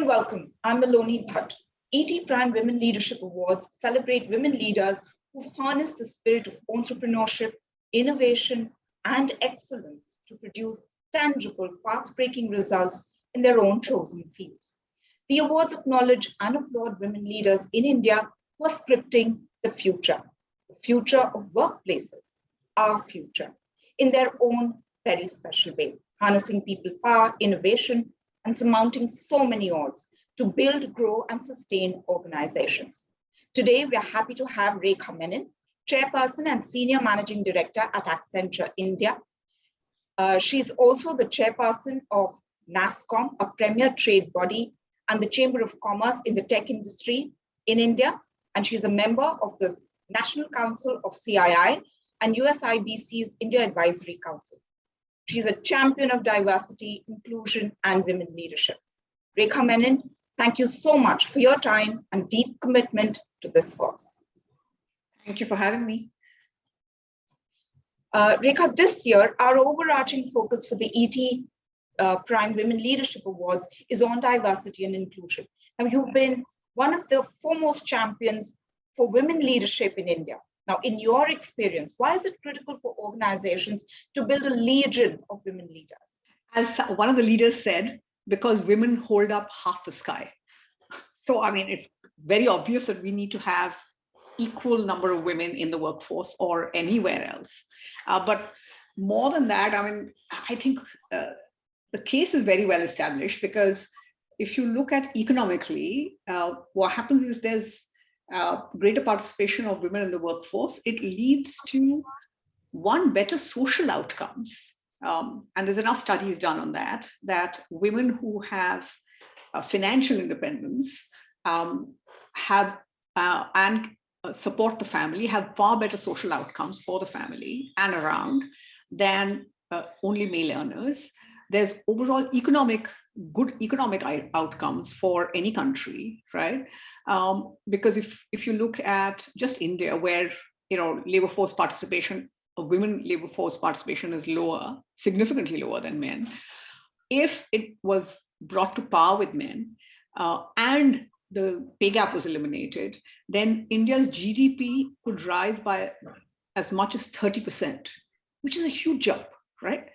and welcome. I'm Maloni Bhatt. ET Prime Women Leadership Awards celebrate women leaders who harness the spirit of entrepreneurship, innovation, and excellence to produce tangible, path-breaking results in their own chosen fields. The awards acknowledge and applaud women leaders in India who are scripting the future of workplaces, our future, in their own very special way, harnessing people power, innovation, and surmounting so many odds to build, grow, and sustain organizations. Today, we are happy to have Rekha Menon, Chairperson and Senior Managing Director at Accenture India. She's also the Chairperson of NASSCOM, a premier trade body, and the Chamber of Commerce in the tech industry in India. And she's a member of the National Council of CII and USIBC's India Advisory Council. She's a champion of diversity, inclusion, and women leadership. Rekha Menon, thank you so much for your time and deep commitment to this cause. Thank you for having me. Rekha, this year, our overarching focus for the ET Prime Women Leadership Awards is on diversity and inclusion. Now, you've been one of the foremost champions for women leadership in India. Now, in your experience, why is it critical for organizations to build a legion of women leaders? As one of the leaders said, because women hold up half the sky. So, I mean, it's very obvious that we need to have equal number of women in the workforce or anywhere else. But more than that, I mean, I think the case is very well established, because if you look at economically, what happens is there's greater participation of women in the workforce. It leads to, one, better social outcomes. And there's enough studies done on that women who have financial independence have and support the family have far better social outcomes for the family and around than only male earners. There's overall good economic outcomes for any country, right? Because if you look at just India, where labor force participation, women labor force participation is lower, significantly lower than men. If it was brought to par with men and the pay gap was eliminated, then India's GDP could rise by as much as 30%, which is a huge jump, right?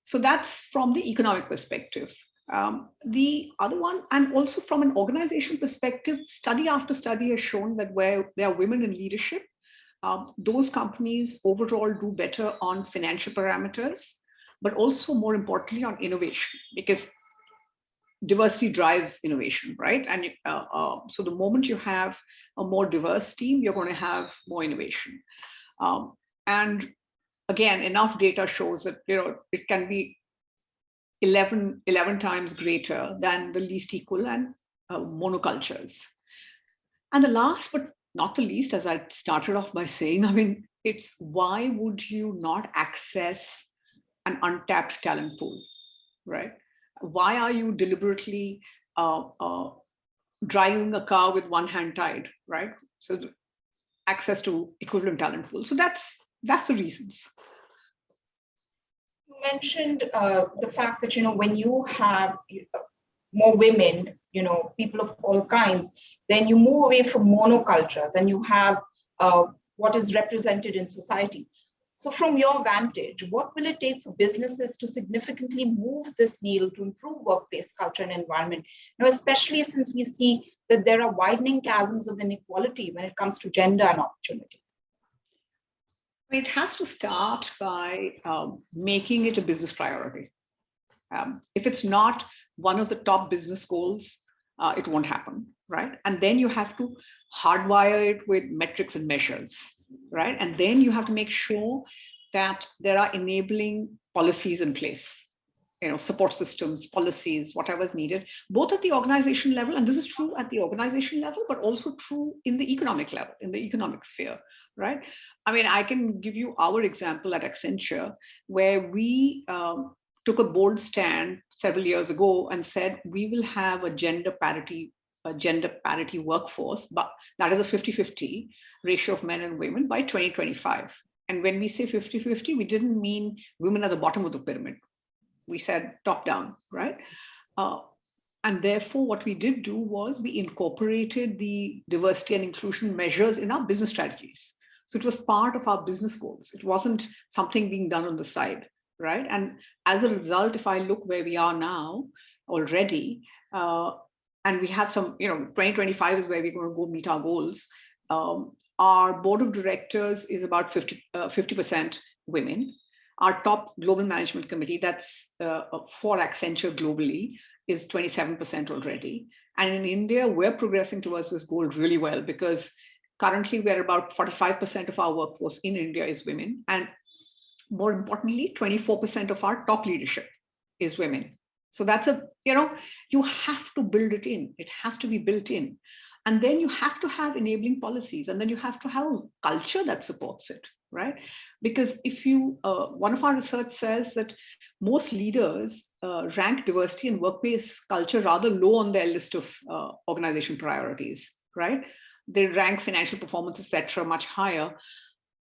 So that's from the economic perspective. The other one, and also from an organization perspective, study after study has shown that where there are women in leadership, those companies overall do better on financial parameters, but also more importantly on innovation, because diversity drives innovation, right? And so the moment you have a more diverse team, you're going to have more innovation. And again, enough data shows that it can be 11 times greater than the least equal and monocultures. And the last but not the least, as I started off by saying, I mean, it's why would you not access an untapped talent pool, right? Why are you deliberately driving a car with one hand tied, right? So access to equivalent talent pool. So that's the reasons. You mentioned the fact that, when you have more women, people of all kinds, then you move away from monocultures and you have what is represented in society. So from your vantage, what will it take for businesses to significantly move this needle to improve workplace culture and environment? Especially since we see that there are widening chasms of inequality when it comes to gender and opportunity. It has to start by making it a business priority. If it's not one of the top business goals, it won't happen, right? And then you have to hardwire it with metrics and measures, right? And then you have to make sure that there are enabling policies in place, support systems, policies, whatever is needed, both at the organization level, and this is true at the organization level, but also true in the economic level, in the economic sphere, right? I mean, I can give you our example at Accenture, where we took a bold stand several years ago and said, we will have a gender parity workforce, but that is a 50-50 ratio of men and women by 2025. And when we say 50-50, we didn't mean women at the bottom of the pyramid. We said top down, right? And therefore, what we did do was we incorporated the diversity and inclusion measures in our business strategies. So it was part of our business goals. It wasn't something being done on the side, right? And as a result, if I look where we are now already, and we have some, 2025 is where we're going to go meet our goals. Our board of directors is about 50% women. Our top global management committee, that's for Accenture globally, is 27% already. And in India, we're progressing towards this goal really well, because currently we're about 45% of our workforce in India is women. And more importantly, 24% of our top leadership is women. So that's you have to build it in. It has to be built in. And then you have to have enabling policies, and then you have to have a culture that supports it, right? Because if you, one of our research says that most leaders rank diversity and workplace culture rather low on their list of organization priorities, right? They rank financial performance, etc., much higher.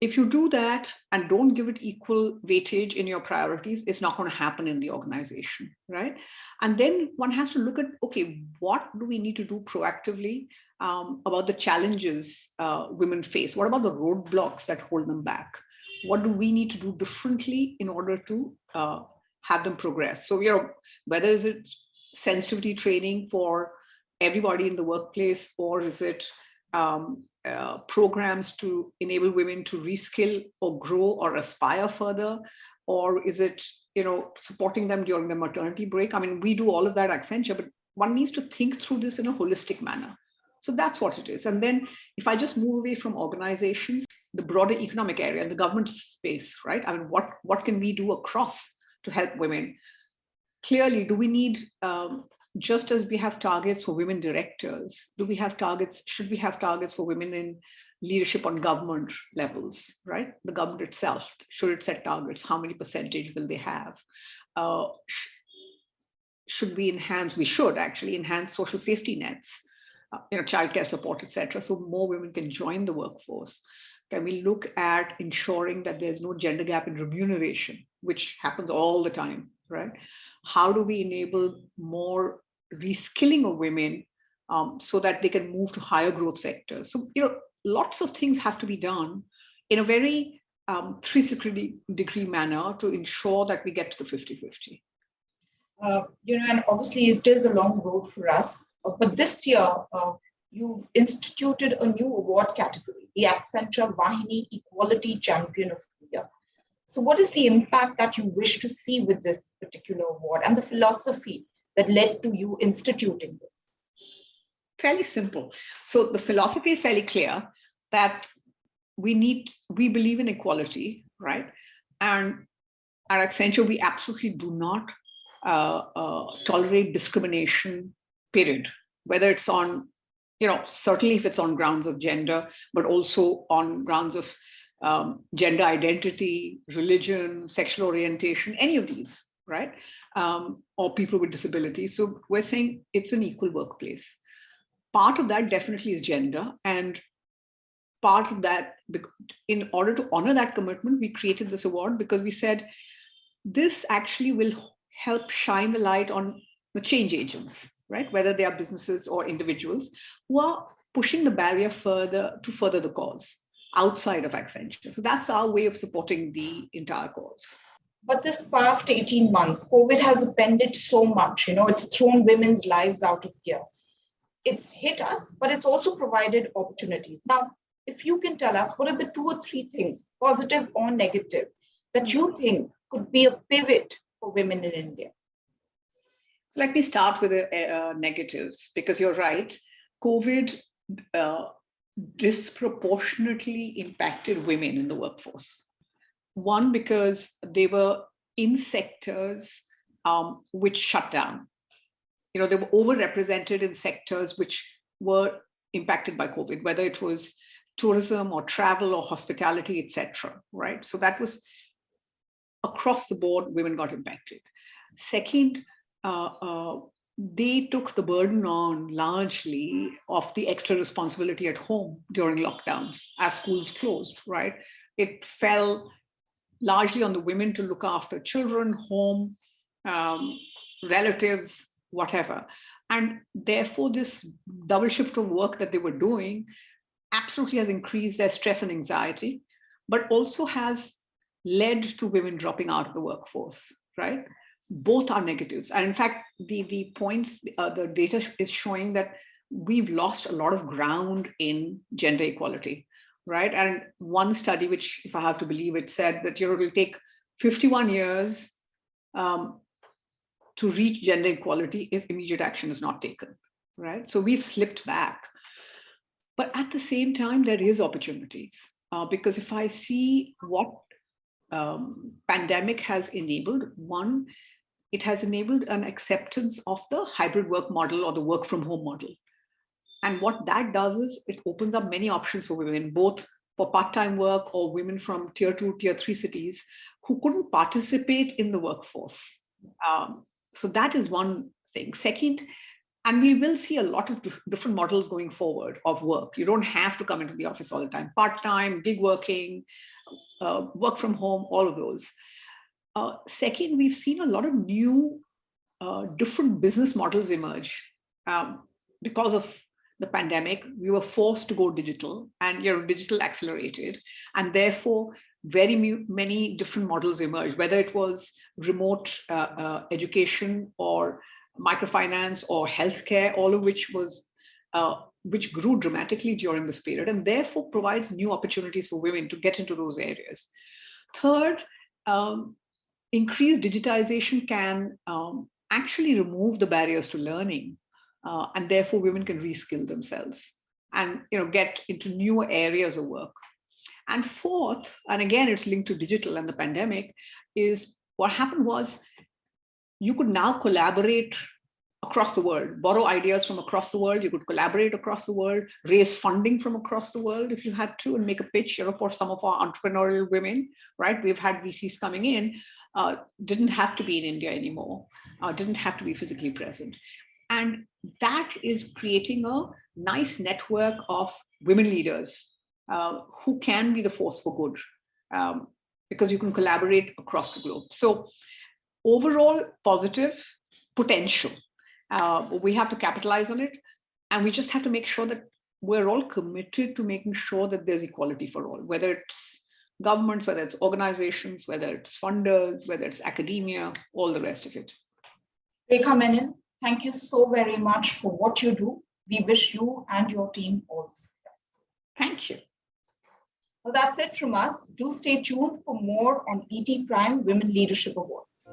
If you do that and don't give it equal weightage in your priorities, it's not going to happen in the organization, right? And then one has to look at, okay, what do we need to do proactively about the challenges women face? What about the roadblocks that hold them back? What do we need to do differently in order to have them progress? So, whether is it sensitivity training for everybody in the workplace, or is it programs to enable women to reskill or grow or aspire further, or is it supporting them during the maternity break? I mean, we do all of that at Accenture, but one needs to think through this in a holistic manner. So that's what it is. And then if I just move away from organizations, the broader economic area and the government space, right? I mean, what can we do across to help women? Clearly, do we need, just as we have targets for women directors, do we have targets? Should we have targets for women in leadership on government levels, right? The government itself, should it set targets? How many percentage will they have? Should we enhance? We should actually enhance social safety nets, childcare support, etc., so more women can join the workforce. Can we look at ensuring that there's no gender gap in remuneration, which happens all the time, right? How do we enable more reskilling of women so that they can move to higher growth sectors? So, lots of things have to be done in a very 360-degree manner to ensure that we get to the 50-50. And obviously it is a long road for us, but this year you've instituted a new award category, the Accenture Vahini Equality Champion of the Year. So what is the impact that you wish to see with this particular award, and the philosophy that led to you instituting this? Fairly simple. So the philosophy is fairly clear that we believe in equality, right? And at Accenture, we absolutely do not tolerate discrimination, period. Whether it's on, certainly if it's on grounds of gender, but also on grounds of gender identity, religion, sexual orientation, any of these, right? Or people with disabilities. So we're saying it's an equal workplace. Part of that definitely is gender. And part of that, in order to honor that commitment, we created this award because we said, this actually will help shine the light on the change agents, right? Whether they are businesses or individuals who are pushing the barrier further to further the cause outside of Accenture. So that's our way of supporting the entire cause. But this past 18 months, COVID has upended so much, it's thrown women's lives out of gear. It's hit us, but it's also provided opportunities. Now, if you can tell us, what are the 2 or 3 things, positive or negative, that you think could be a pivot for women in India? Let me start with the negatives, because you're right. COVID disproportionately impacted women in the workforce. One, because they were in sectors which shut down. They were overrepresented in sectors which were impacted by COVID, whether it was tourism or travel or hospitality, etc. Right? So that was across the board, women got impacted. Second, they took the burden on largely of the extra responsibility at home during lockdowns as schools closed, right? It fell largely on the women to look after children, home, relatives, whatever. And therefore, this double shift of work that they were doing absolutely has increased their stress and anxiety, but also has led to women dropping out of the workforce, right? Both are negatives. And in fact, the points, the data is showing that we've lost a lot of ground in gender equality, right? And one study, which if I have to believe it, said that it will take 51 years to reach gender equality if immediate action is not taken, right? So we've slipped back. But at the same time, there is opportunities because if I see what pandemic has enabled, one, it has enabled an acceptance of the hybrid work model or the work from home model. And what that does is it opens up many options for women, both for part-time work or women from tier 2, tier 3 cities who couldn't participate in the workforce. So that is one thing. Second, and we will see a lot of different models going forward of work. You don't have to come into the office all the time. Part-time, gig working, work from home, all of those. Second, we've seen a lot of new different business models emerge. Because of the pandemic, we were forced to go digital, and digital accelerated, and therefore very many different models emerged, whether it was remote education or microfinance or healthcare, all of which was which grew dramatically during this period, and therefore provides new opportunities for women to get into those areas. Third, increased digitization can actually remove the barriers to learning, and therefore women can reskill themselves and get into new areas of work. And fourth, and again it's linked to digital and the pandemic, is what happened was you could now collaborate across the world, borrow ideas from across the world. You could collaborate across the world, raise funding from across the world if you had to, and make a pitch for some of our entrepreneurial women, right? We've had VCs coming in, didn't have to be in India anymore, didn't have to be physically present. And that is creating a nice network of women leaders who can be the force for good, because you can collaborate across the globe. So overall positive potential. We have to capitalize on it, and we just have to make sure that we're all committed to making sure that there's equality for all, whether it's governments, whether it's organizations, whether it's funders, whether it's academia, all the rest of it. Rekha Menon, thank you so very much for what you do. We wish you and your team all success. Thank you. Well, that's it from us. Do stay tuned for more on ET Prime Women Leadership Awards.